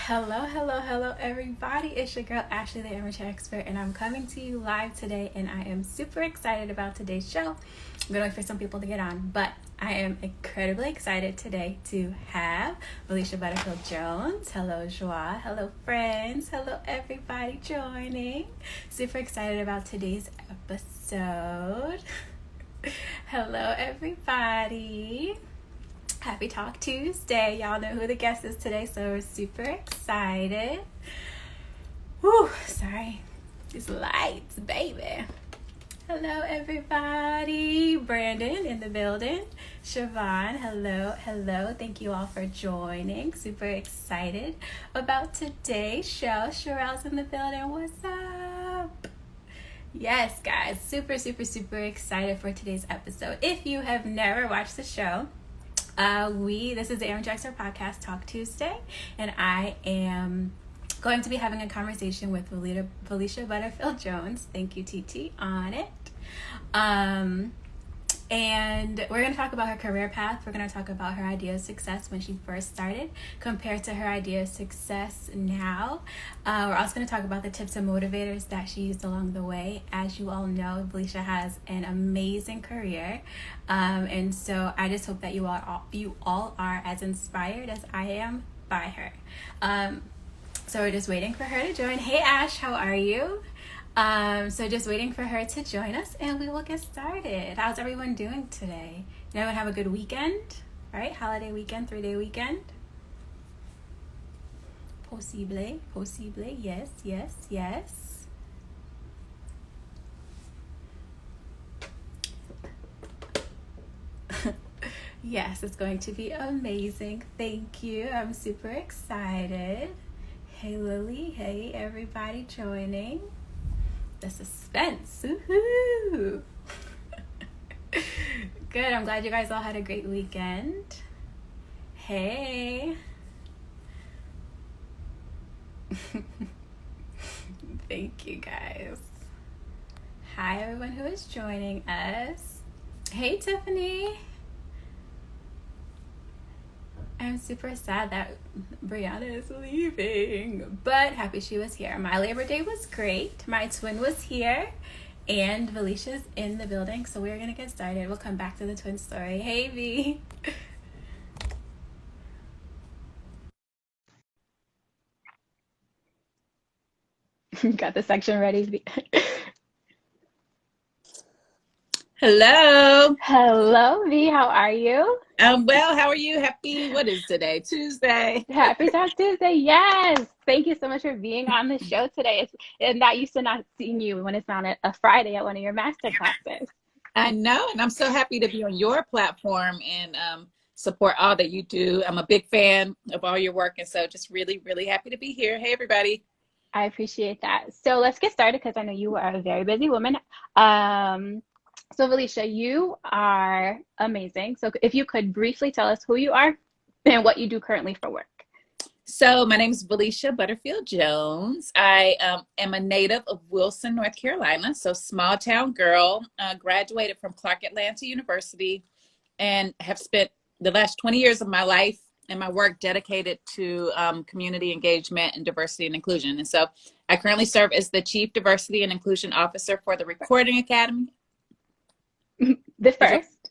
Hello, hello, hello, everybody. It's your girl, Ashlee, the amateur expert, and I'm coming to you live today, and I am super excited about today's show. I'm going to wait for some people to get on, but I am incredibly excited today to have Valeisha Butterfield Jones. Hello, Joie. Hello, friends. Hello, everybody joining. Super excited about today's episode. Hello, everybody. Happy Talk Tuesday. Y'all know who the guest is today, so we're super excited. Whew, sorry. These lights, baby. Hello, everybody. Brandon in the building. Siobhan, hello, hello. Thank you all for joining. Super excited about today's show. Sherelle's in the building. What's up? Yes, guys. Super, super, super excited for today's episode. If you have never watched the show, this is the Aaron Jackson podcast, Talk Tuesday, and I am going to be having a conversation with Valeisha Butterfield Jones. Thank you, TT, on it. And we're going to talk about her career path. We're going to talk about her idea of success when she first started compared to her idea of success now. We're also going to talk about the tips and motivators that she used along the way. As you all know, Valeisha has an amazing career. And so I just hope that you all are as inspired as I am by her. So we're just waiting for her to join. Hey, Ash, how are you? So just waiting for her to join us and we will get started. How's everyone doing today? Did everyone have a good weekend? Right? Holiday weekend, 3-day weekend? Possible. Yes, yes, yes. Yes, it's going to be amazing. Thank you. I'm super excited. Hey, Lily. Hey, everybody joining. The suspense. Woohoo! Good. I'm glad you guys all had a great weekend. Hey. Thank you, guys. Hi, everyone who is joining us. Hey, Tiffany. I'm super sad that Brianna is leaving, but happy she was here. My Labor Day was great. My twin was here, and Valeisha's in the building, so we're going to get started. We'll come back to the twin story. Hey, V. Got the section ready, V. Hello. Hello, V. How are you? Well, how are you? What is today? Tuesday. Happy Talk Tuesday. Yes. Thank you so much for being on the show today. I'm not used to not seeing you when it's on a Friday at one of your master classes. I know, and I'm so happy to be on your platform and support all that you do. I'm a big fan of all your work, and so just really, really happy to be here. Hey, everybody. I appreciate that. So let's get started because I know you are a very busy woman. So Valeisha, you are amazing. So if you could briefly tell us who you are and what you do currently for work. So my name is Valeisha Butterfield Jones. I am a native of Wilson, North Carolina. So small town girl, graduated from Clark Atlanta University and have spent the last 20 years of my life and my work dedicated to community engagement and diversity and inclusion. And so I currently serve as the Chief Diversity and Inclusion Officer for the Recording Academy. The first.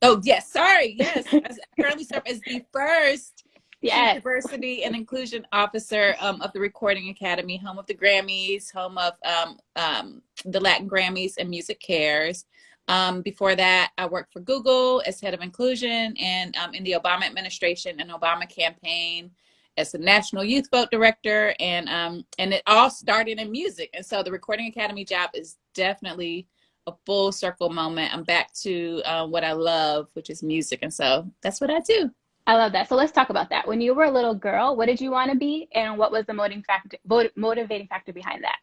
Oh, yes. Sorry. Yes. I currently serve as the first Chief Diversity and Inclusion Officer of the Recording Academy, home of the Grammys, home of the Latin Grammys and Music Cares. Before that, I worked for Google as head of inclusion and in the Obama administration and Obama campaign as the National Youth Vote Director. And it all started in music. And so the Recording Academy job is definitely a full circle moment. I'm back to what I love, which is music. And so that's what I do. I love that. So let's talk about that. When you were a little girl, what did you want to be? And what was the motivating factor behind that?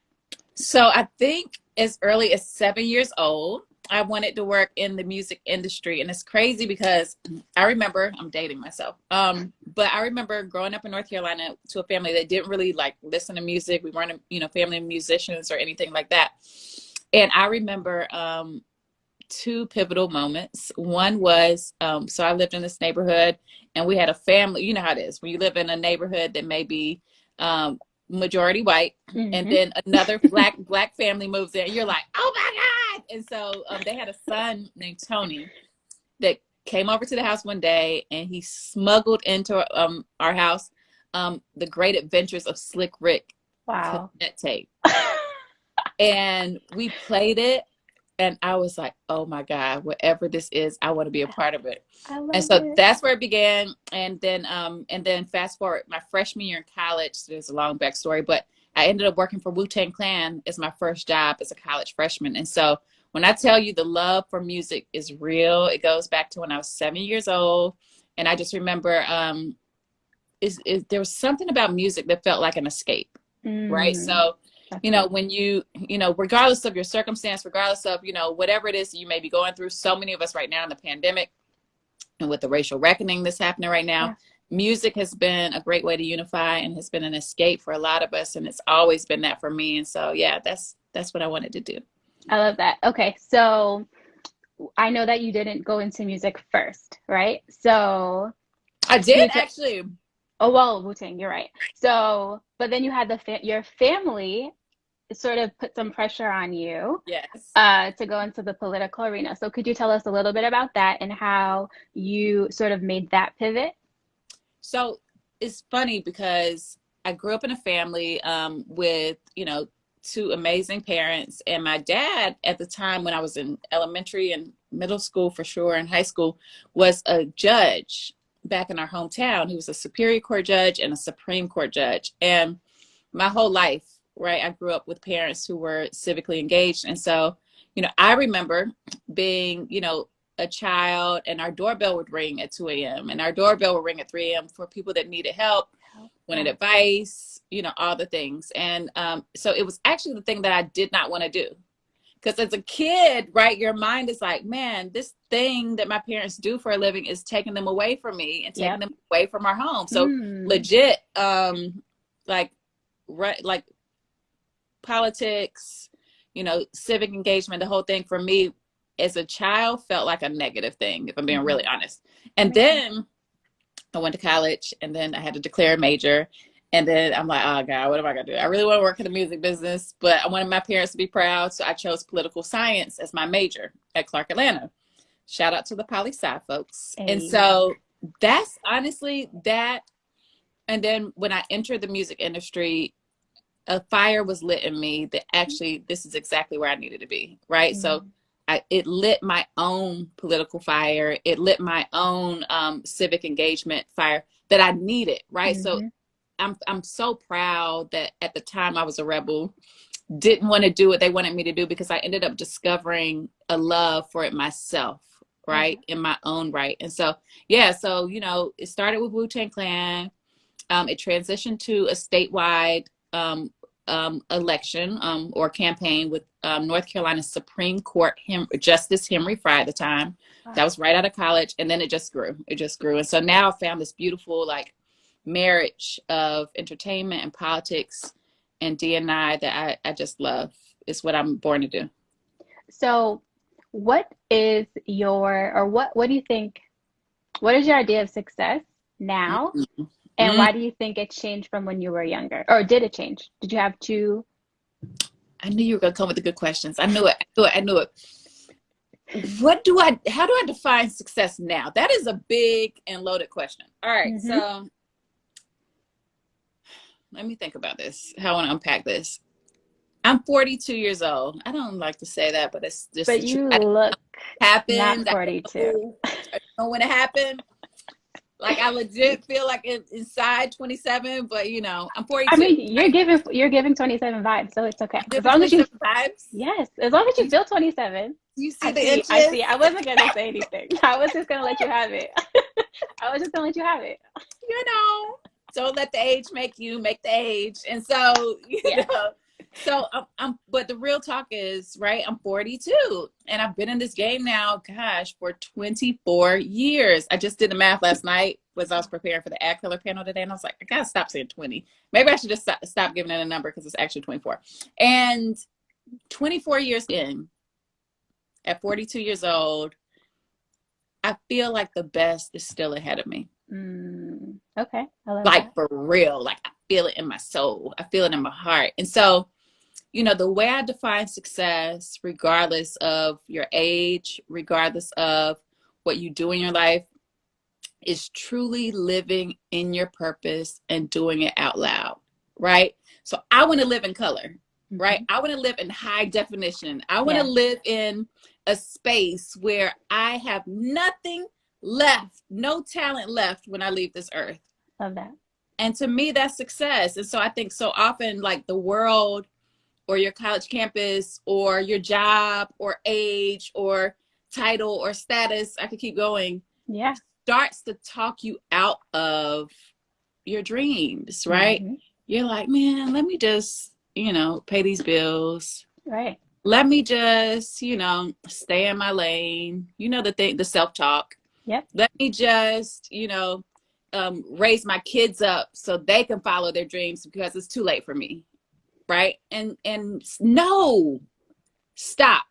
So I think as early as 7 years old, I wanted to work in the music industry. And it's crazy because I remember, I'm dating myself, but I remember growing up in North Carolina to a family that didn't really like listen to music. We weren't a family of musicians or anything like that. And I remember two pivotal moments. One was, so I lived in this neighborhood and we had a family. You know how it is when you live in a neighborhood that may be majority white, and then another black family moves in. You're like, oh my God. And so they had a son named Tony that came over to the house one day, and he smuggled into our house The Great Adventures of Slick Rick cassette tape. And we played it, and I was like, oh my God, whatever this is, I want to be a part of it. And so that's where it began. And then fast forward, my freshman year in college, there's a long backstory, but I ended up working for Wu-Tang Clan as my first job as a college freshman. And so when I tell you the love for music is real, it goes back to when I was 7 years old. And I just remember there was something about music that felt like an escape, right? So, you know, when you know, regardless of your circumstance, regardless of, you know, whatever it is you may be going through, so many of us right now in the pandemic and with the racial reckoning that's happening right now, music has been a great way to unify and has been an escape for a lot of us. And it's always been that for me. And so, yeah, that's what I wanted to do. I love that. Okay. So I know that you didn't go into music first, right? So I did actually. Oh, well, Wu-Tang, you're right. So, but then you had your family sort of put some pressure on you, to go into the political arena. So could you tell us a little bit about that and how you sort of made that pivot? So it's funny because I grew up in a family with, you know, two amazing parents. And my dad at the time when I was in elementary and middle school for sure, and high school, was a judge back in our hometown. He was a Superior Court judge and a Supreme Court judge. And my whole life, right, I grew up with parents who were civically engaged. And so, you know, I remember being, you know, a child, and our doorbell would ring at 2 a.m. and our doorbell would ring at 3 a.m. for people that needed help, wanted advice, you know, all the things. And so it was actually the thing that I did not want to do. Because as a kid, right, your mind is like, man, this thing that my parents do for a living is taking them away from me and taking them away from our home. So legit, like politics, you know, civic engagement, the whole thing for me as a child felt like a negative thing, if I'm being really honest. And then I went to college, and then I had to declare a major. And then I'm like, oh God, what am I gonna do? I really want to work in the music business, but I wanted my parents to be proud. So I chose political science as my major at Clark Atlanta. Shout out to the poli-sci folks. Hey. And so that's honestly that. And then when I entered the music industry, a fire was lit in me that actually, this is exactly where I needed to be, right? So it lit my own political fire. It lit my own civic engagement fire that I needed, right? So I'm so proud that at the time I was a rebel, didn't want to do what they wanted me to do, because I ended up discovering a love for it myself, right? In my own right. And so, yeah, so, you know, it started with Wu-Tang Clan. It transitioned to a statewide election or campaign with North Carolina Supreme Court Justice Henry Fry at the time. That was right out of college. And then it just grew. It just grew. And so now I found this beautiful, like, marriage of entertainment and politics and D&I that I just love. It's what I'm born to do. So what is what do you think, what is your idea of success now? And why do you think it changed from when you were younger? Or did it change? Did you have two? I knew you were going to come with the good questions. I knew it. How do I define success now? That is a big and loaded question. All right. So let me think about this. How I want to unpack this. I'm 42 years old. I don't like to say that, but it's just. But you look happened. Not 42. I know when it happened. Like, I legit feel like inside 27, but you know, I'm 42. I mean, you're giving 27 vibes, so it's okay. As long as you vibes. Yes, as long as you feel 27. You see the inches? I see. I wasn't gonna say anything. I was just gonna let you have it. You know, don't let the age make the age. And so, you know. So but the real talk is, right, I'm 42 and I've been in this game now, gosh, for 24 years. I just did the math last night as I was preparing for the ad color panel today. And I was like, I gotta stop saying 20. Maybe I should just stop giving it a number, because it's actually 24. And 24 years in, at 42 years old, I feel like the best is still ahead of me. Okay. I love like that. For real. Like, I feel it in my soul. I feel it in my heart. And so, you know, the way I define success, regardless of your age, regardless of what you do in your life, is truly living in your purpose and doing it out loud, right? So I want to live in color, right? I want to live in high definition. I want to live in a space where I have nothing left, no talent left when I leave this earth. Love that. And to me, that's success. And so I think so often, like, the world or your college campus or your job or age or title or status, I could keep going. Yeah. Starts to talk you out of your dreams, right? You're like, man, let me just, you know, pay these bills. Right. Let me just, you know, stay in my lane. You know, the self-talk. Yep. Let me just, you know, raise my kids up so they can follow their dreams because it's too late for me. Right. And no, stop.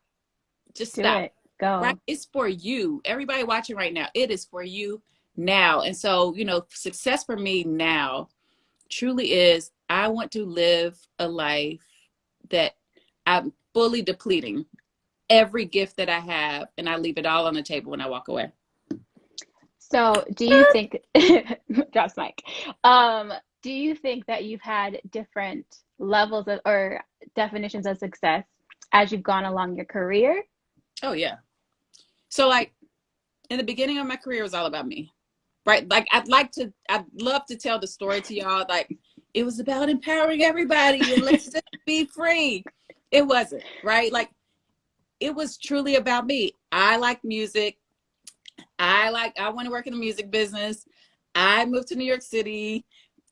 Just stop. Do it. Go. Right. It's for you. Everybody watching right now, it is for you now. And so, you know, success for me now truly is, I want to live a life that I'm fully depleting every gift that I have, and I leave it all on the table when I walk away. So do you think, drops mic, do you think that you've had different levels of, or definitions of success as you've gone along your career? Oh, yeah. So, like, in the beginning of my career, it was all about me, right? Like, I'd love to tell the story to y'all. Like, it was about empowering everybody and let's just be free. It wasn't, right? Like, it was truly about me. I like music. I want to work in the music business. I moved to New York City.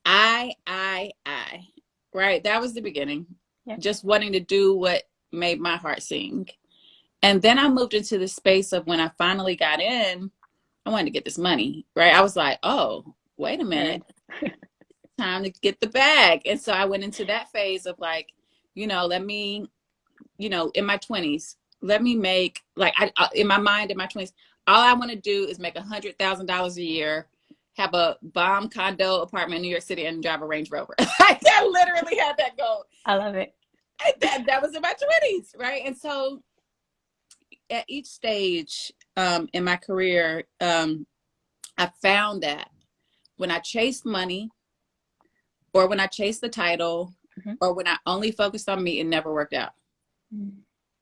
I, right? That was the beginning. Yeah. Just wanting to do what made my heart sing. And then I moved into the space of, when I finally got in, I wanted to get this money, right? I was like, oh, wait a minute. Time to get the bag. And so I went into that phase of, like, you know, let me, you know, in my 20s, let me make, like, in my mind, in my 20s, all I want to do is make $100,000 a year, have a bomb condo apartment in New York City, and drive a Range Rover. I literally had that goal. I love it. That was in my 20s, right? And so at each stage in my career, I found that when I chased money, or when I chased the title, or when I only focused on me, it never worked out.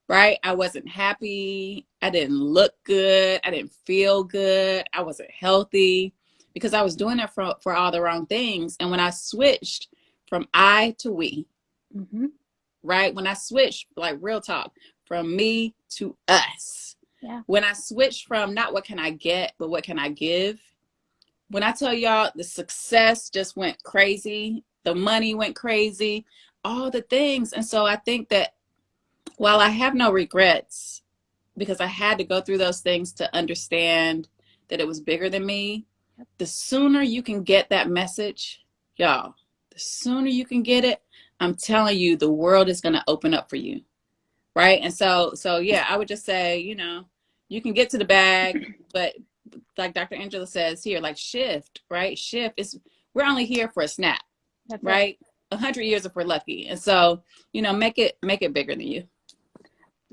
Right? I wasn't happy. I didn't look good. I didn't feel good. I wasn't healthy because I was doing it for all the wrong things. And when I switched from I to we, right? When I switched, like, real talk, from me to us. Yeah. When I switched from not what can I get, but what can I give? When I tell y'all, the success just went crazy. The money went crazy, all the things. And so I think that while I have no regrets, because I had to go through those things to understand that it was bigger than me, the sooner you can get that message, y'all, the sooner you can get it, I'm telling you, the world is going to open up for you. Right. And so yeah, I would just say, you know, you can get to the bag, but like Dr. Angela says here, like, shift, right? Shift is, we're only here for a snap. That's right. 100 years if we're lucky. And so, you know, make it bigger than you.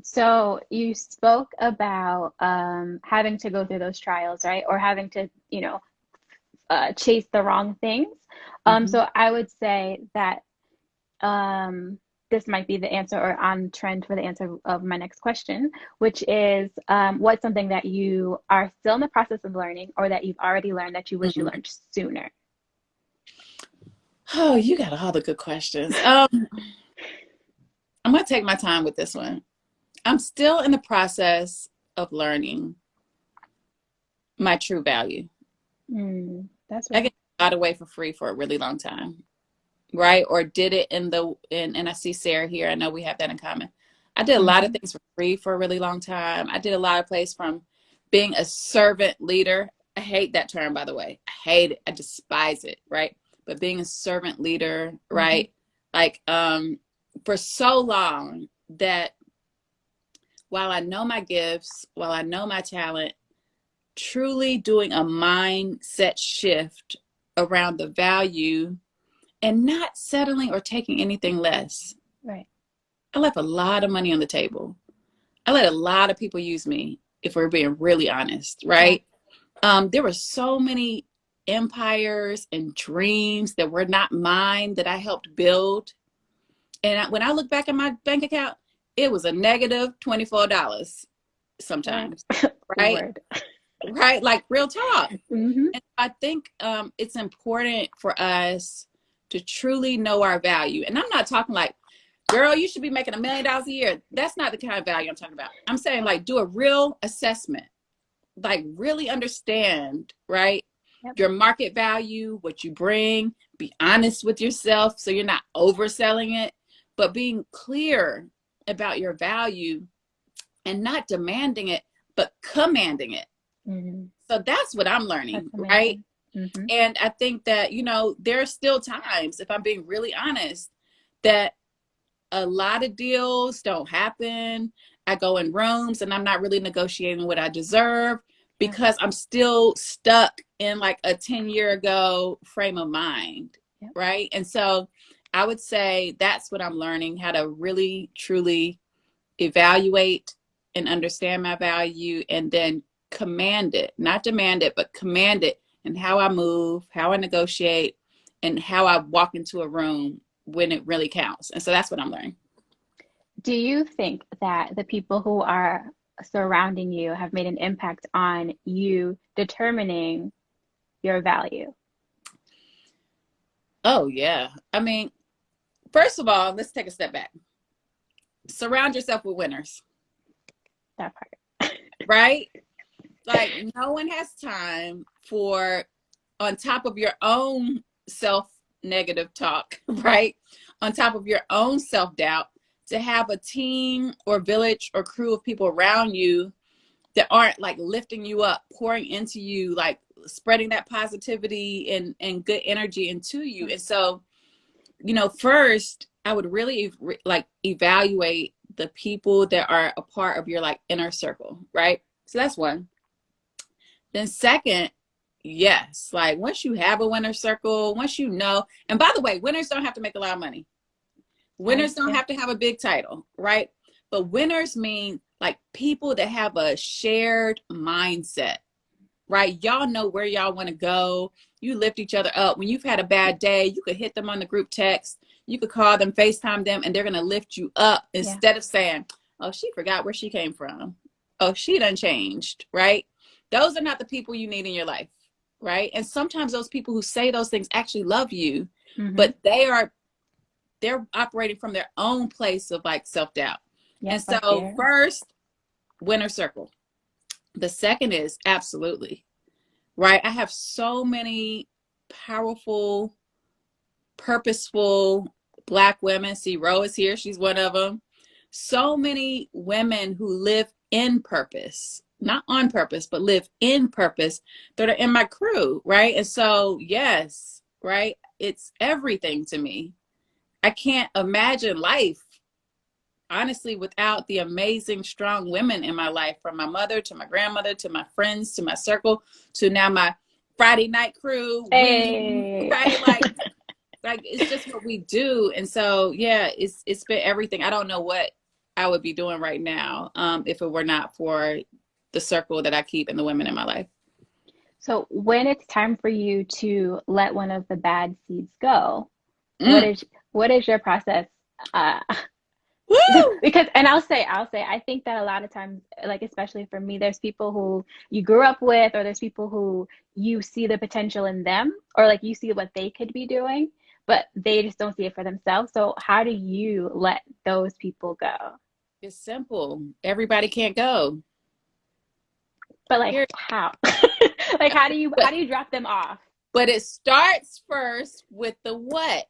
So you spoke about having to go through those trials, right? Or having to, you know, chase the wrong things. So I would say that this might be the answer, or on trend for the answer of my next question, which is what's something that you are still in the process of learning, or that you've already learned that you wish you learned sooner? Oh, you got all the good questions. I'm going to take my time with this one. I'm still in the process of learning my true value. That's right. I get a lot away for free for a really long time, right? Or did it and I see Sarah here. I know we have that in common. I did a lot of things for free for a really long time. I did a lot of plays, from being a servant leader. I hate that term, by the way. I hate it. I despise it, right? But being a servant leader, right? Like, for so long, that while I know my gifts, while I know my talent, truly doing a mindset shift around the value and not settling or taking anything less. Right. I left a lot of money on the table. I let a lot of people use me, if we're being really honest, right? Yeah. There were so many empires and dreams that were not mine that I helped build. And when I look back at my bank account, it was a negative $24 sometimes, right? Right? Like real talk. Mm-hmm. And I think it's important for us to truly know our value. And I'm not talking like, girl, you should be making $1 million a year. That's not the kind of value I'm talking about. I'm saying like do a real assessment, like really understand, right? Yep. Your market value, what you bring, be honest with yourself so you're not overselling it, but being clear about your value and not demanding it, but commanding it. Mm-hmm. So that's what I'm learning, right? Mm-hmm. And I think that, you know, there are still times, if I'm being really honest, that a lot of deals don't happen. I go in rooms and I'm not really negotiating what I deserve because I'm still stuck in like a 10-year ago frame of mind, right? And so I would say that's what I'm learning, how to really, truly evaluate and understand my value and then command it, not demand it, but command it in how I move, how I negotiate, and how I walk into a room when it really counts. And so that's what I'm learning. Do you think that the people who are surrounding you have made an impact on you determining your value? Oh, yeah. I mean, first of all, let's take a step back. Surround yourself with winners. That part. Right? Like no one has time for, on top of your own self-negative talk, right? On top of your own self-doubt, to have a team or village or crew of people around you that aren't like lifting you up, pouring into you, like spreading that positivity and good energy into you. And so, you know, first I would really like evaluate the people that are a part of your like inner circle, right? So that's one. Then second, yes, like once you have a winner circle, once you know, and by the way, winners don't have to make a lot of money. Winners don't have to have a big title, right? But winners mean like people that have a shared mindset, right? Y'all know where y'all want to go. You lift each other up. When you've had a bad day, you could hit them on the group text. You could call them, FaceTime them, and they're going to lift you up instead of saying, oh, she forgot where she came from. Oh, she done changed, right? Those are not the people you need in your life, right? And sometimes those people who say those things actually love you, but they're operating from their own place of like self-doubt. And so first, winner circle. The second is absolutely, right? I have so many powerful, purposeful Black women. See, Ro is here. She's one of them. So many women who live in purpose, not on purpose, but live in purpose that are in my crew, right? And so, yes, right? It's everything to me. I can't imagine life, honestly, without the amazing, strong women in my life, from my mother to my grandmother to my friends to my circle to now my Friday night crew. Hey. Right? Like it's just what we do. And so, yeah, it's been everything. I don't know what I would be doing right now if it were not for the circle that I keep and the women in my life. So when it's time for you to let one of the bad seeds go, what is your process? Because, and I'll say, I think that a lot of times, like, especially for me, there's people who you grew up with, or there's people who you see the potential in them, or like you see what they could be doing, but they just don't see it for themselves. So how do you let those people go? It's simple. Everybody can't go. But like, how? Like, how do you drop them off? But it starts first with the what.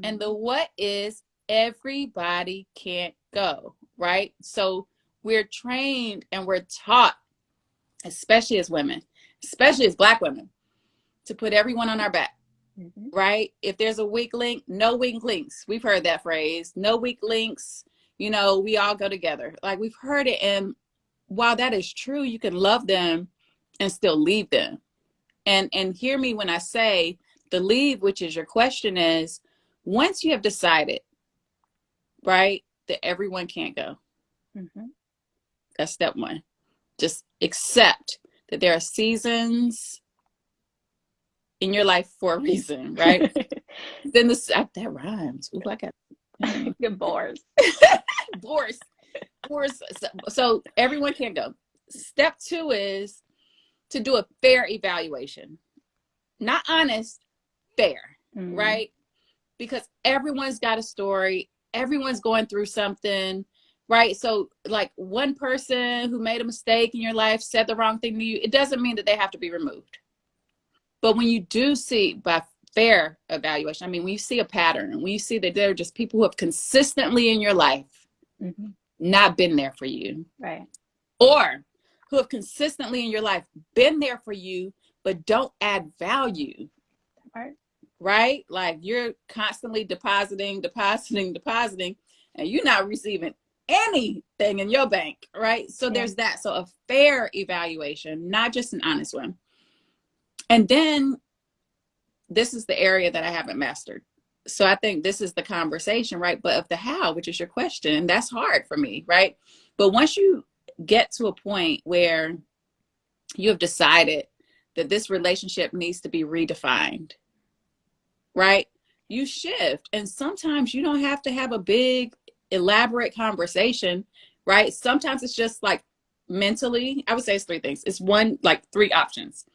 And the what is everybody can't go, right? So we're trained and we're taught, especially as women, especially as Black women, to put everyone on our back, right? If there's a weak link, no weak links. We've heard that phrase, no weak links. You know, we all go together. Like, we've heard it. And while that is true, you can love them and still leave them. And hear me when I say The leave, which is your question, is once you have decided, right, that everyone can't go. Mm-hmm. That's step one. Just accept that there are seasons in your life for a reason, right? Then that rhymes. Ooh, I got good bores. Bores. So everyone can't go. Step two is to do a fair evaluation. Not honest, fair, right? Because everyone's got a story. Everyone's going through something, right? So like one person who made a mistake in your life, said the wrong thing to you, it doesn't mean that they have to be removed. But when you do see, by fair evaluation, I mean, when you see a pattern, when you see that there are just people who have consistently in your life not been there for you, right? Or who have consistently in your life been there for you, but don't add value, right? Like you're constantly depositing, and you're not receiving anything in your bank, right? So there's that. So a fair evaluation, not just an honest one. And then this is the area that I haven't mastered. So I think this is the conversation, right? But of the how, which is your question, that's hard for me, right? But once you get to a point where you have decided that this relationship needs to be redefined, right? You shift. And sometimes you don't have to have a big, elaborate conversation, right? Sometimes it's just like mentally, I would say it's three things. It's three options.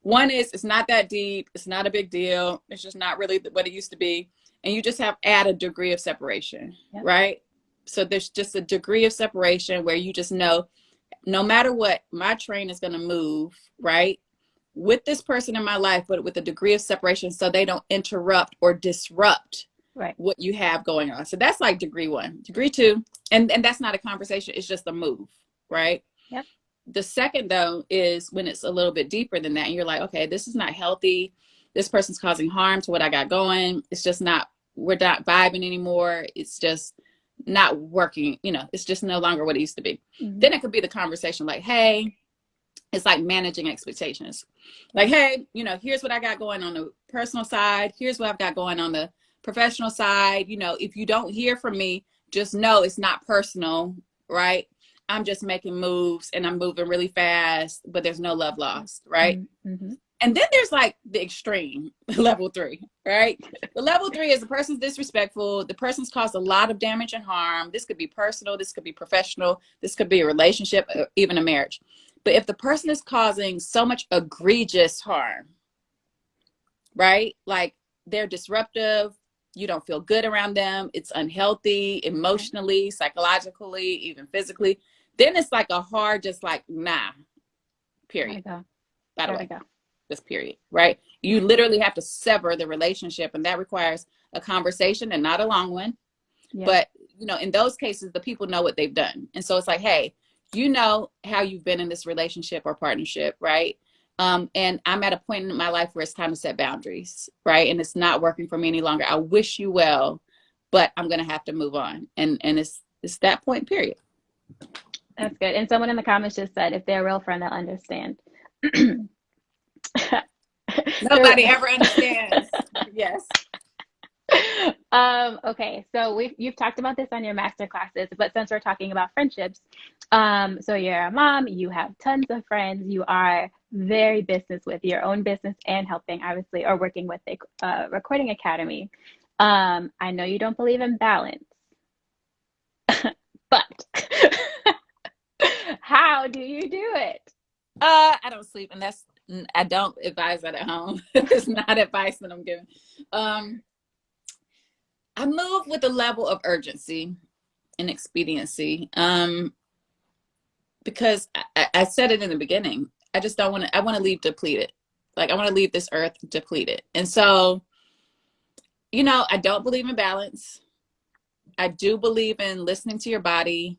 One is it's not that deep. It's not a big deal. It's just not really what it used to be. And you just have add a degree of separation, right? So there's just a degree of separation where you just know, no matter what, my train is going to move, right? With this person in my life, but with a degree of separation so they don't interrupt or disrupt what you have going on. So that's like degree one. Degree two, and that's not a conversation. It's just a move, right? Yep. The second, though, is when it's a little bit deeper than that. And you're like, okay, this is not healthy. This person's causing harm to what I got going. It's just not, we're not vibing anymore. It's just not working. You know, it's just no longer what it used to be. Then it could be the conversation like, hey, it's like managing expectations. Like, hey, you know, here's what I got going on the personal side. Here's what I've got going on the professional side. You know, if you don't hear from me, just know it's not personal, right? I'm just making moves and I'm moving really fast, but there's no love lost, right? And then there's like the extreme, level three, right? The level three is the person's disrespectful. The person's caused a lot of damage and harm. This could be personal. This could be professional. This could be a relationship, or even a marriage. But if the person is causing so much egregious harm, right? Like they're disruptive. You don't feel good around them. It's unhealthy emotionally, psychologically, even physically. Then it's like a hard, just like, nah, period. By the way, just period, right? You literally have to sever the relationship, and that requires a conversation and not a long one. But, you know, in those cases, the people know what they've done. And so it's like, hey, you know how you've been in this relationship or partnership, right? And I'm at a point in my life where it's time to set boundaries, right? And it's not working for me any longer. I wish you well, but I'm going to have to move on. And it's that point, period. That's good. And someone in the comments just said, if they're a real friend, they'll understand. Nobody ever understands. Yes. Okay, so you've talked about this on your master classes, but since we're talking about friendships, so you're a mom, you have tons of friends, you are very business with your own business and helping, obviously, or working with a recording academy. I know you don't believe in balance, but how do you do it? I don't sleep, and I don't advise that at home. It's not advice that I'm giving. I move with a level of urgency and expediency, because I said it in the beginning. I just don't want to. I want to leave depleted. Like I want to leave this earth depleted. And so, you know, I don't believe in balance. I do believe in listening to your body,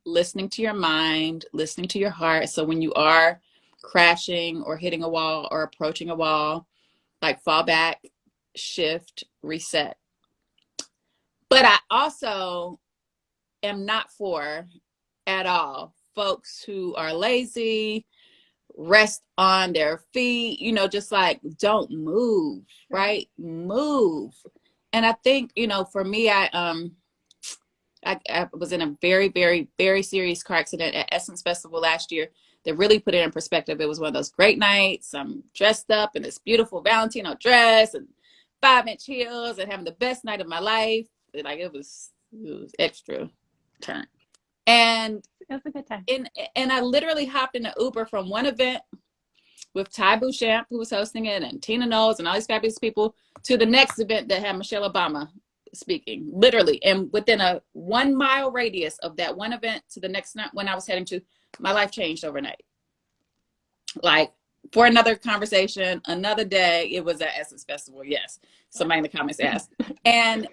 listening to your mind, listening to your heart. So when you are crashing or hitting a wall or approaching a wall, like fall back, shift, reset. But I also am not for at all folks who are lazy, rest on their feet, you know, just like, don't move, right? Move. And I think, you know, for me, I was in a very, very, very serious car accident at Essence Festival last year that really put it in perspective. It was one of those great nights. I'm dressed up in this beautiful Valentino dress and 5-inch heels and having the best night of my life. Like it was extra turn. And it was a good time. And I literally hopped in an Uber from one event with Ty Beauchamp, who was hosting it, and Tina Knowles and all these fabulous people, to the next event that had Michelle Obama speaking, literally. And within a 1 mile radius of that one event to the next one I was heading to, my life changed overnight. Like, for another conversation, another day, it was at Essence Festival. Yes, somebody in the comments asked. And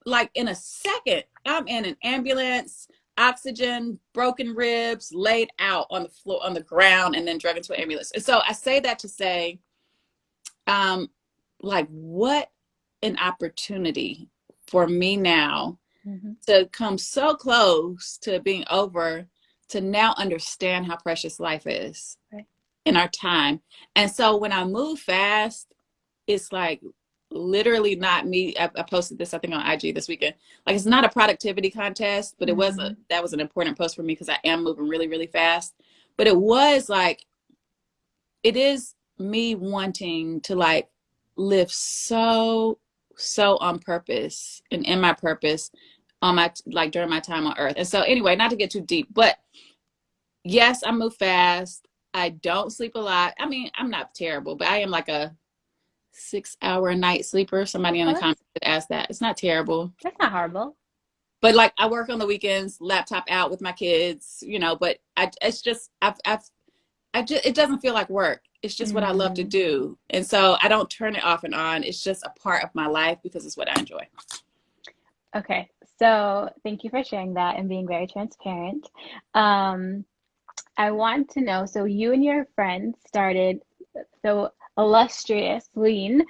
like in a second, I'm in an ambulance, oxygen, broken ribs, laid out on the floor, on the ground, and then dragged into an ambulance. And so I say that to say, like, what an opportunity for me now to come so close to being over, to now understand how precious life is in our time. And so when I move fast, it's like literally not me. I posted this, I think, on IG this weekend. Like, it's not a productivity contest, but it was that was an important post for me because I am moving really, really fast. But it was like, it is me wanting to like live so on purpose and in my purpose on my, like, during my time on earth. And so anyway, not to get too deep, but yes, I move fast. I don't sleep a lot. I mean, I'm not terrible, but I am like a 6-hour a night sleeper. Somebody in the comments asked that. It's not terrible. That's not horrible. But like, I work on the weekends, laptop out with my kids, you know, but it's just, it doesn't feel like work. It's just what I love to do. And so I don't turn it off and on. It's just a part of my life because it's what I enjoy. Okay. So thank you for sharing that and being very transparent. I want to know, so you and your friends started the illustrious WEEN,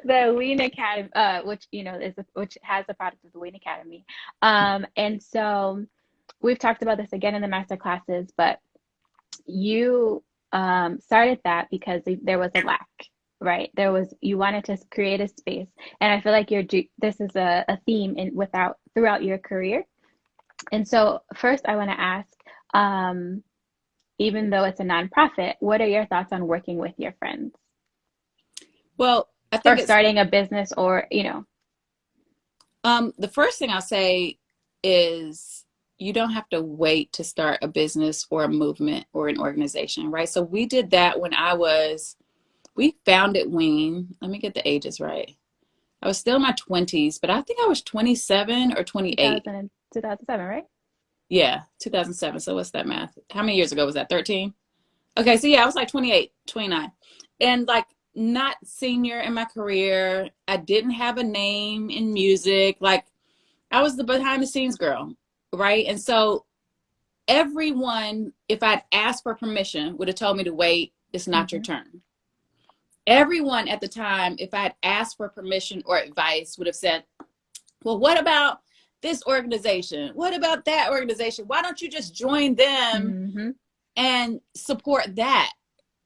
the WEEN Academy, which, you know, which has the product of the WEEN Academy. And so we've talked about this again in the master classes, but you started that because there was a lack, right? You wanted to create a space, and I feel like this is a theme throughout your career. And so first, I want to ask, even though it's a nonprofit, what are your thoughts on working with your friends? Well, I think starting a business, or, you know. The first thing I'll say is, you don't have to wait to start a business or a movement or an organization, right? So we did that when we founded WEEN. Let me get the ages right. I was still in my 20s, but I think I was 27 or 28. 2007, right? Yeah, 2007. So what's that math? How many years ago was that? 13? Okay, so yeah, I was like 28, 29. And like, not senior in my career. I didn't have a name in music. Like, I was the behind the scenes girl, right? And so everyone, if I'd asked for permission, would have told me to wait. It's not your turn. Everyone at the time, if I'd asked for permission or advice, would have said, well, what about this organization? What about that organization? Why don't you just join them and support that?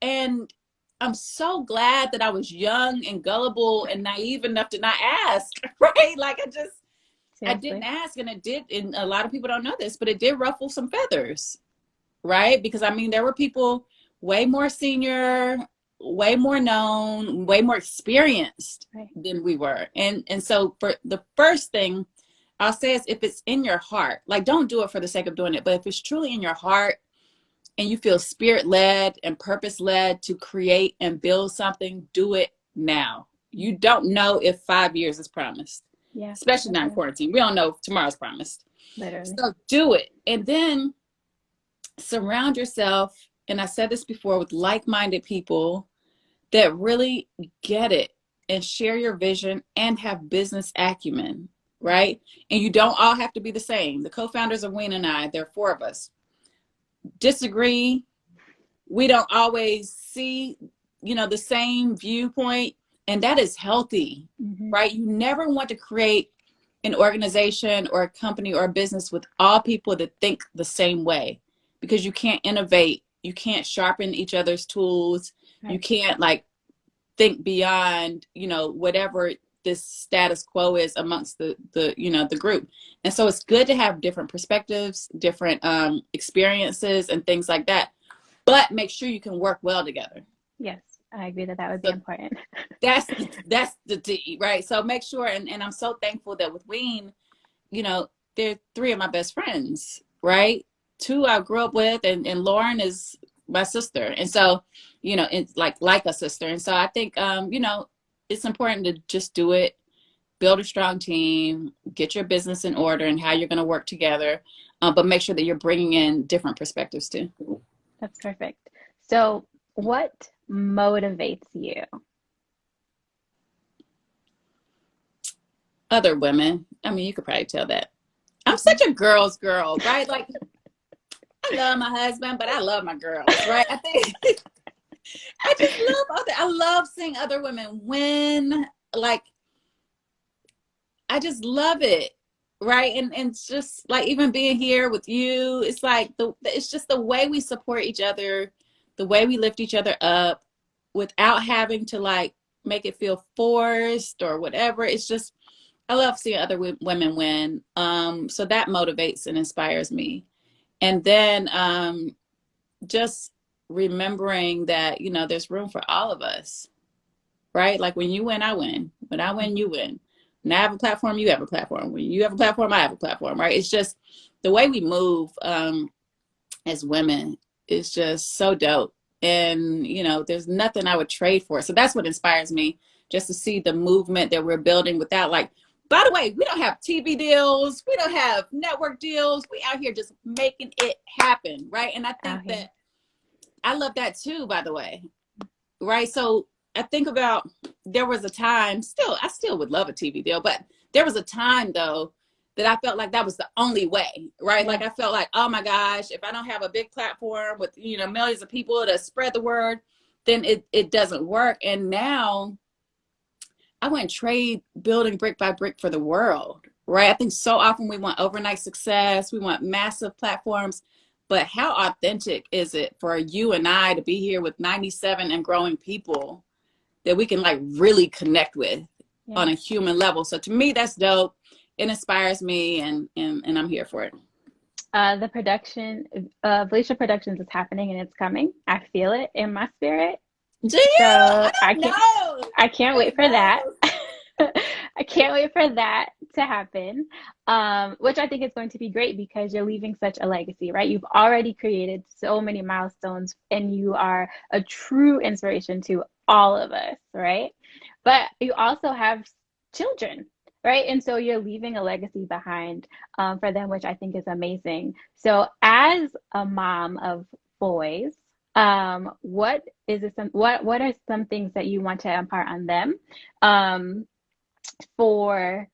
And I'm so glad that I was young and gullible and naive enough to not ask, right? Like, I didn't ask, and it did, and a lot of people don't know this, but it did ruffle some feathers, right? Because I mean, there were people way more senior, way more known, way more experienced than we were. And so for the first thing I'll say is, if it's in your heart, like, don't do it for the sake of doing it, but if it's truly in your heart and you feel spirit-led and purpose-led to create and build something, do it now. You don't know if 5 years is promised. Yeah, especially not in quarantine. We don't know if tomorrow's promised. Literally. So do it. And then surround yourself, and I said this before, with like-minded people that really get it and share your vision and have business acumen, right? And you don't all have to be the same. The co-founders of WEEN and I, there are 4 of us, disagree. We don't always see, you know, the same viewpoint. And that is healthy, right? You never want to create an organization or a company or a business with all people that think the same way, because you can't innovate you can't sharpen each other's tools. Right. You can't like think beyond, you know, whatever this status quo is amongst the you know, the group. And so it's good to have different perspectives, different experiences and things like that, but make sure you can work well together. Yes, I agree that would be important. That's the D, right? So make sure, and I'm so thankful that with WEEN, you know, they're 3 of my best friends, right? 2 I grew up with, and Lauren is my sister. And so, you know, it's like a sister. And so I think, you know, it's important to just do it, build a strong team, get your business in order and how you're going to work together, but make sure that you're bringing in different perspectives too. That's perfect. So what motivates you? Other women. I mean, you could probably tell that. I'm such a girl's girl, right? Like, I love my husband, but I love my girls, right? I think I just I love seeing other women win. Like, I just love it, right? And it's just like, even being here with you, it's like it's just the way we support each other, the way we lift each other up without having to like make it feel forced or whatever. It's just, I love seeing other women win. So that motivates and inspires me. And then just remembering that, you know, there's room for all of us, right? Like, when you win, I win. When I win, you win. When I have a platform, you have a platform. When you have a platform, I have a platform, right? It's just the way we move as women is just so dope. And, you know, there's nothing I would trade for. So that's what inspires me, just to see the movement that we're building without, like, by the way, we don't have TV deals. We don't have network deals. We out here just making it happen, right? And I think that I love that too, by the way, right? So I think about, there was a time, I still would love a TV deal, but there was a time though that I felt like that was the only way, right? Yeah. Like, I felt like, oh my gosh, if I don't have a big platform with, you know, millions of people to spread the word, then it doesn't work. And now I wouldn't trade building brick by brick for the world, right? I think so often we want overnight success. We want massive platforms, but how authentic is it for you and I to be here with 97 and growing people that we can like really connect with on a human level? So to me, that's dope. It inspires me, and I'm here for it. The production, Valeisha Productions is happening and it's coming. I feel it in my spirit. Do you? So I can't wait for that. I can't wait for that to happen, which I think is going to be great because you're leaving such a legacy, right? You've already created so many milestones and you are a true inspiration to all of us, right? But you also have children, right? And so you're leaving a legacy behind for them, which I think is amazing. So as a mom of boys, what are some things that you want to impart on them for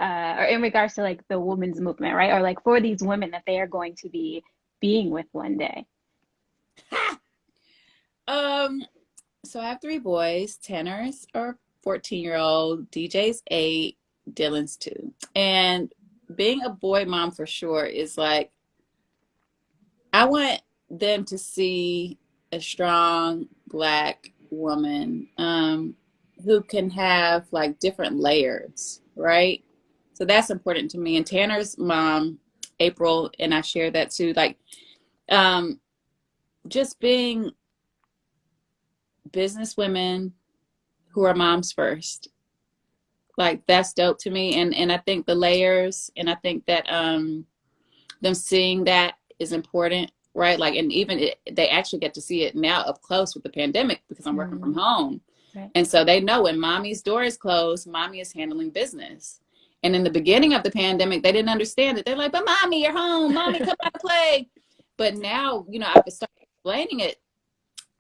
or in regards to like the women's movement, right? Or like for these women that they are going to be being with one day? So I have 3 boys. Tanner's our 14-year-old, DJ's 8, Dylan's 2. And being a boy mom for sure is like, I want them to see a strong Black woman who can have like different layers, right? So that's important to me. And Tanner's mom, April, and I share that too, like just being business women who are moms first. Like, that's dope to me. And I think the layers, and I think that them seeing that is important, right? Like, and even they actually get to see it now up close with the pandemic because I'm working from home. Right. And so they know when mommy's door is closed, mommy is handling business. And in the beginning of the pandemic, they didn't understand it. They're like, but mommy, you're home. Mommy, come out and play. But now, you know, I've started explaining it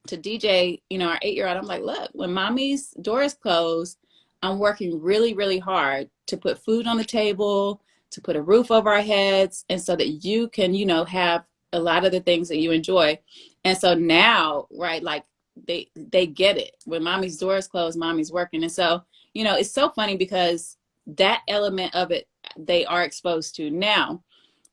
to DJ, you know, our 8-year-old. I'm like, look, when mommy's door is closed, I'm working really, really hard to put food on the table, to put a roof over our heads, and so that you can, you know, have a lot of the things that you enjoy. And so now, right, like they get it. When mommy's door is closed, mommy's working. And so, you know, it's so funny because that element of it, they are exposed to. Now,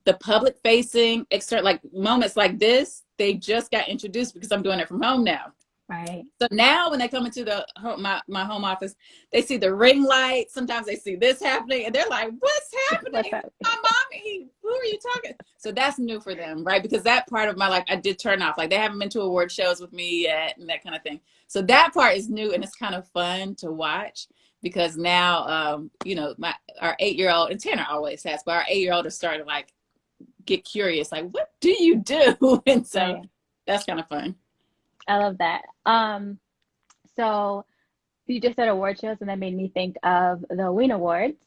the public facing, external, like moments like this, they just got introduced because I'm doing it from home now. Right. So now when they come into the home, my home office, they see the ring light. Sometimes they see this happening and they're like, what's happening? My mommy, who are you talking? So that's new for them, right? Because that part of my life, I did turn off. Like they haven't been to award shows with me yet and that kind of thing. So that part is new and it's kind of fun to watch because now, you know, our 8-year-old, and Tanner always has, but our 8-year-old is starting to like get curious, like, what do you do? And so that's kind of fun. I love that. So you just said award shows, and that made me think of the WEEN Awards.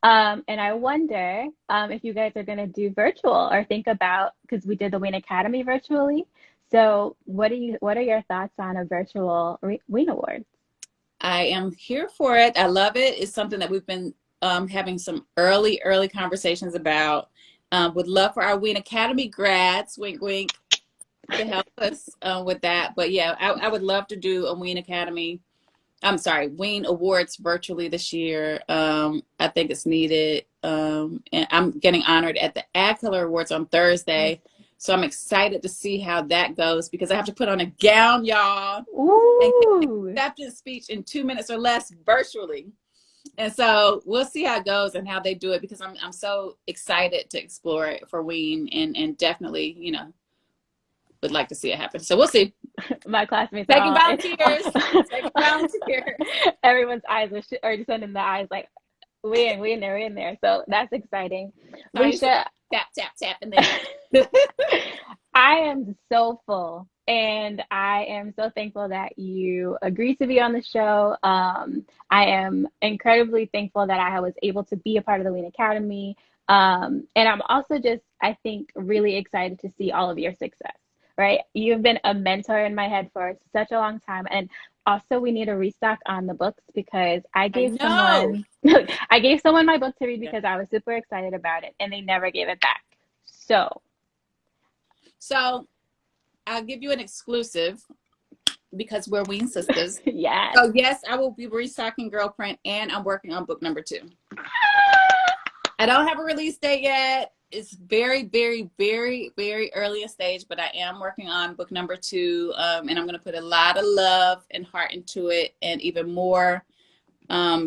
And I wonder if you guys are going to do virtual or think about, because we did the WEEN Academy virtually. So what are your thoughts on a virtual WEEN Awards? I am here for it. I love it. It's something that we've been having some early conversations about. Would love for our WEEN Academy grads, wink, wink, to help us with that. But yeah, I would love to do a WEEN Academy. I'm sorry, WEEN Awards virtually this year. I think it's needed. And I'm getting honored at the Ad Color Awards on Thursday. So I'm excited to see how that goes because I have to put on a gown, y'all. Ooh. And acceptance speech in 2 minutes or less virtually. And so we'll see how it goes and how they do it because I'm so excited to explore it for WEEN and definitely, you know, would like to see it happen. So we'll see. My classmates taking volunteers. Taking volunteers. Everyone's eyes are just sending the eyes like, we in there. So that's exciting. Valeisha, tap in there. I am so full, and I am so thankful that you agreed to be on the show. I am incredibly thankful that I was able to be a part of the WEEN Academy. And I'm also just, I think, really excited to see all of your success. Right? You've been a mentor in my head for such a long time. And also we need a restock on the books because I gave someone my book to read because I was super excited about it and they never gave it back. So I'll give you an exclusive because we're WEEN sisters. Yes. So yes, I will be restocking Girl Print and I'm working on book number 2. I don't have a release date yet. It's very, very, very, very early in stage, but I am working on book number 2. And I'm going to put a lot of love and heart into it and even more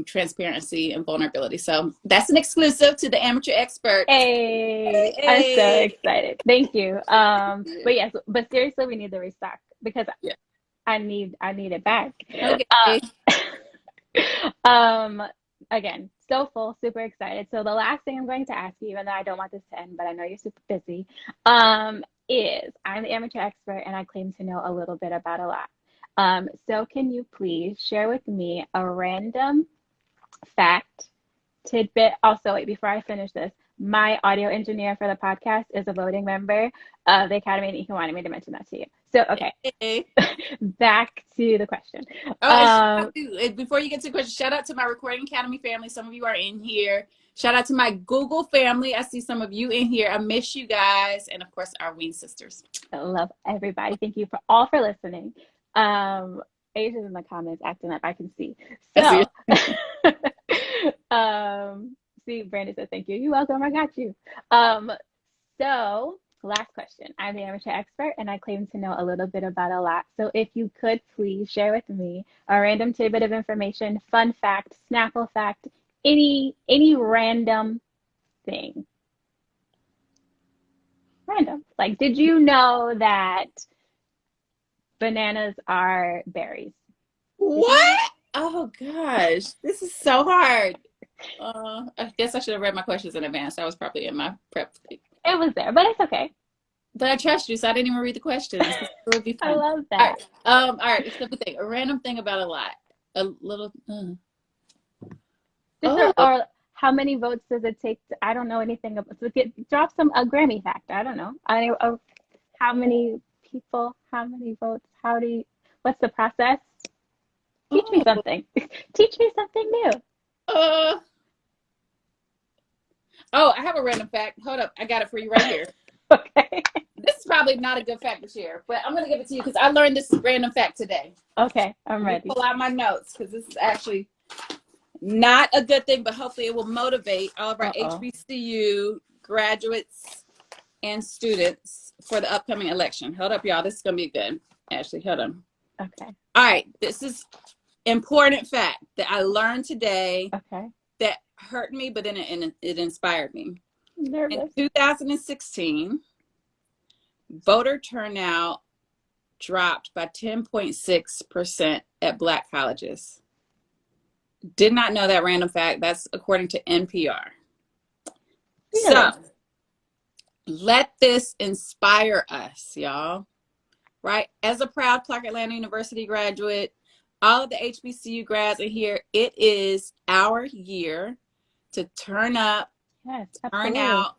transparency and vulnerability. So that's an exclusive to the Amateur Expert. Hey. I'm so excited. Thank you. But yes, but seriously, we need the restock because I need it back. Okay. Again, so full, super excited. So the last thing I'm going to ask you, even though I don't want this to end, but I know you're super busy, is I'm the Amateur Expert and I claim to know a little bit about a lot. So can you please share with me a random fact, tidbit? Also, wait, before I finish this, my audio engineer for the podcast is a voting member of the Academy, and he wanted me to mention that to you. So, okay, back to the question. Before you get to the question, shout out to my Recording Academy family. Some of you are in here. Shout out to my Google family. I see some of you in here. I miss you guys. And of course, our WEEN sisters. I love everybody. Thank you for listening. Asia's in the comments acting up. I can see. So, see, Brandon said, thank you. You're welcome. I got you. So last question. I'm the Amateur Expert and I claim to know a little bit about a lot. So if you could please share with me a random tidbit of information, fun fact, Snapple fact, any random thing. Random. Like, did you know that bananas are berries? What? Oh gosh, this is so hard. I guess I should have read my questions in advance. That was probably in my prep. It was there, but it's okay. But I trust you, so I didn't even read the questions. It would be fun. I love that. All right. Let me think. A random thing about a lot. A little. Or how many votes does it take? I don't know anything about. So drop a Grammy fact. I don't know. How many people? How many votes? What's the process? Teach me something. Teach me something new. I have a random fact. Hold up. I got it for you right here. Okay. This is probably not a good fact to share, but I'm going to give it to you because I learned this random fact today. Okay. I'm ready. Pull out my notes because this is actually not a good thing, but hopefully it will motivate all of our HBCU graduates and students for the upcoming election. Hold up, y'all. This is going to be good. Ashlee, hold on. Okay. All right. This is important fact that I learned today. Okay. That hurt me, but then it inspired me. Nervous. In 2016, voter turnout dropped by 10.6% at Black colleges. Did not know that random fact. That's according to NPR. Really? So let this inspire us, y'all. Right? As a proud Clark Atlanta University graduate, all of the HBCU grads are here. It is our year to turn up, turn out,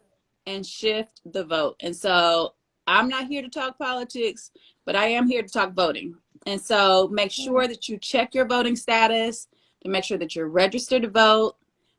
and shift the vote. And so I'm not here to talk politics, but I am here to talk voting. And so make sure that you check your voting status, to make sure that you're registered to vote.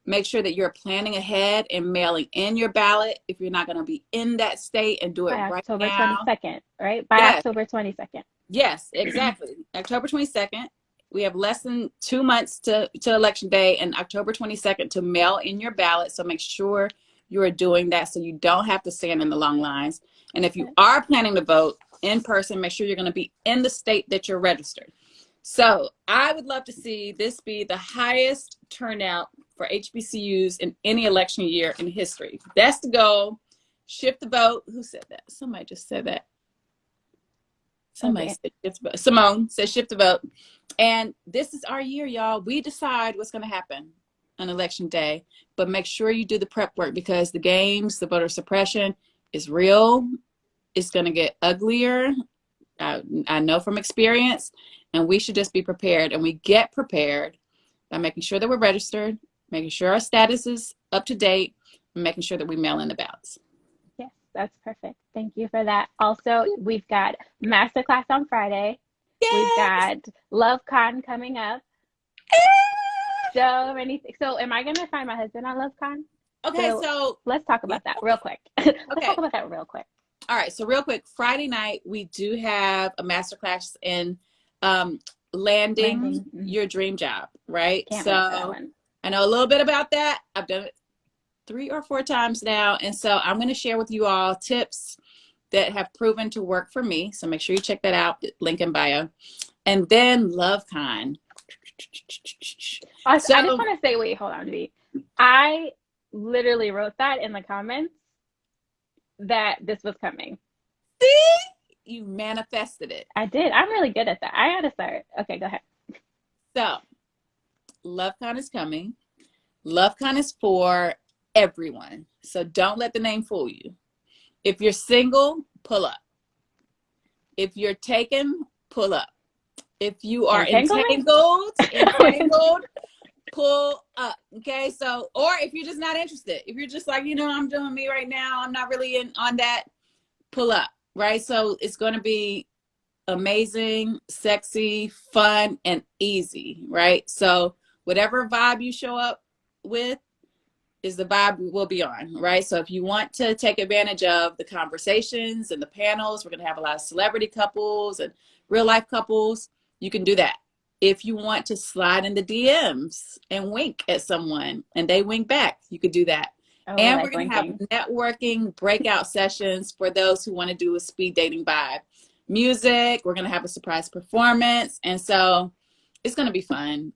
Make sure that you're planning ahead and mailing in your ballot if you're not going to be in that state, and do it right October now. 22nd, right? By October 22nd. Yes, exactly. October 22nd. We have less than 2 months to election day, and October 22nd to mail in your ballot. So make sure you are doing that so you don't have to stand in the long lines. And if you are planning to vote in person, make sure you're going to be in the state that you're registered. So I would love to see this be the highest turnout for HBCUs in any election year in history. That's the goal. Shift the vote. Who said that? Somebody just said that. Somebody said shift the vote. Simone said shift the vote. And this is our year, y'all. We decide what's going to happen on election day, but make sure you do the prep work, because the games, the voter suppression is real. It's going to get uglier. I know from experience, and we should just be prepared. And we get prepared by making sure that we're registered, making sure our status is up to date, and making sure that we mail in the ballots. Yes, that's perfect. Thank you for that. Also, we've got masterclass on Friday. Yes. We've got LoveCon coming up. So many things. So am I going to find my husband on LoveCon? Okay, so let's talk about that real quick. Let's talk about that real quick. All right, so real quick, Friday night, we do have a masterclass in landing your dream job, right? Can't wait for that one. I know a little bit about that. I've done it 3 or 4 times now. And so I'm going to share with you all tips that have proven to work for me. So make sure you check that out, link in bio. And then LoveCon. I just want to say, wait, hold on, V. I literally wrote that in the comments that this was coming. See? You manifested it. I did. I'm really good at that. I gotta start. Okay, go ahead. So, LoveCon is coming. LoveCon is for everyone. So don't let the name fool you. If you're single, pull up. If you're taken, pull up. If you are entangled, pull up. Okay, so, or if you're just not interested, if you're just like, I'm doing me right now, I'm not really in on that, pull up, right? So it's going to be amazing, sexy, fun, and easy, right? So whatever vibe you show up with is the vibe we'll be on, right? So if you want to take advantage of the conversations and the panels, we're going to have a lot of celebrity couples and real life couples. You can do that. If you want to slide in the DMs and wink at someone and they wink back, you could do that. And we're going to have networking breakout sessions for those who want to do a speed dating vibe. Music, we're going to have a surprise performance. And so it's going to be fun.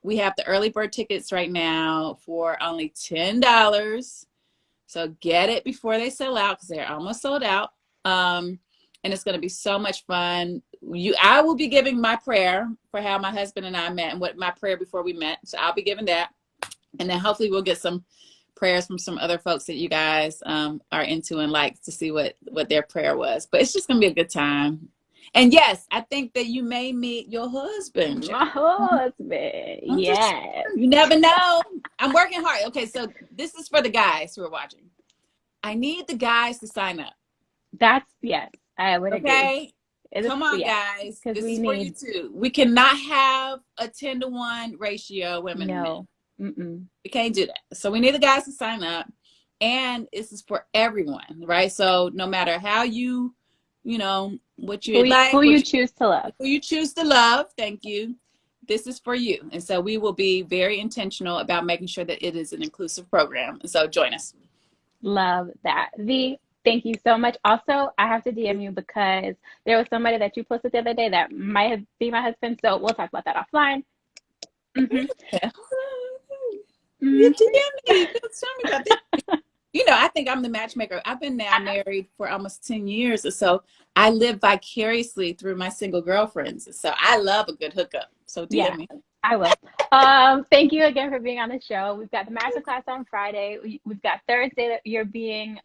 We have the early bird tickets right now for only $10. So get it before they sell out, because they're almost sold out. And it's going to be so much fun. I will be giving my prayer for how my husband and I met and what my prayer before we met. So I'll be giving that. And then hopefully we'll get some prayers from some other folks that you guys are into and like to see what their prayer was. But it's just going to be a good time. And yes, I think that you may meet your husband. My husband. Yes. You never know. I'm working hard. Okay, so this is for the guys who are watching. I need the guys to sign up. Yes, I would agree. Okay. Come on, guys. This is for you too. We cannot have a 10-to-1 ratio, women and men. Mm-mm. We can't do that. So we need the guys to sign up. And this is for everyone, right? So no matter how what you like, who you choose to love. Who you choose to love, thank you. This is for you. And so we will be very intentional about making sure that it is an inclusive program. And so join us. Love that. Thank you so much. Also, I have to DM you because there was somebody that you posted the other day that might have be my husband. So we'll talk about that offline. Mm-hmm. Yeah. You DM me. Tell me about this. You know, I think I'm the matchmaker. I've been now married for almost 10 years or so. I live vicariously through my single girlfriends. So I love a good hookup. So DM me. I will. Thank you again for being on the show. We've got the masterclass on Friday. We've got Thursday that you're being,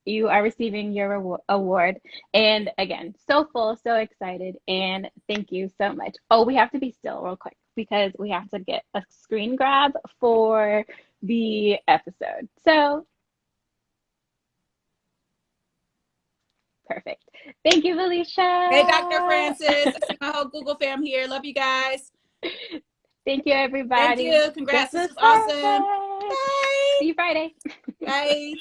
you are receiving your award. And again, so full, so excited. And thank you so much. Oh, we have to be still real quick because we have to get a screen grab for the episode. So perfect. Thank you, Valeisha. Hey, Dr. Francis. I see my whole Google fam here. Love you guys. Thank you, everybody. Thank you. Congrats. This was awesome. Bye. See you Friday. Bye.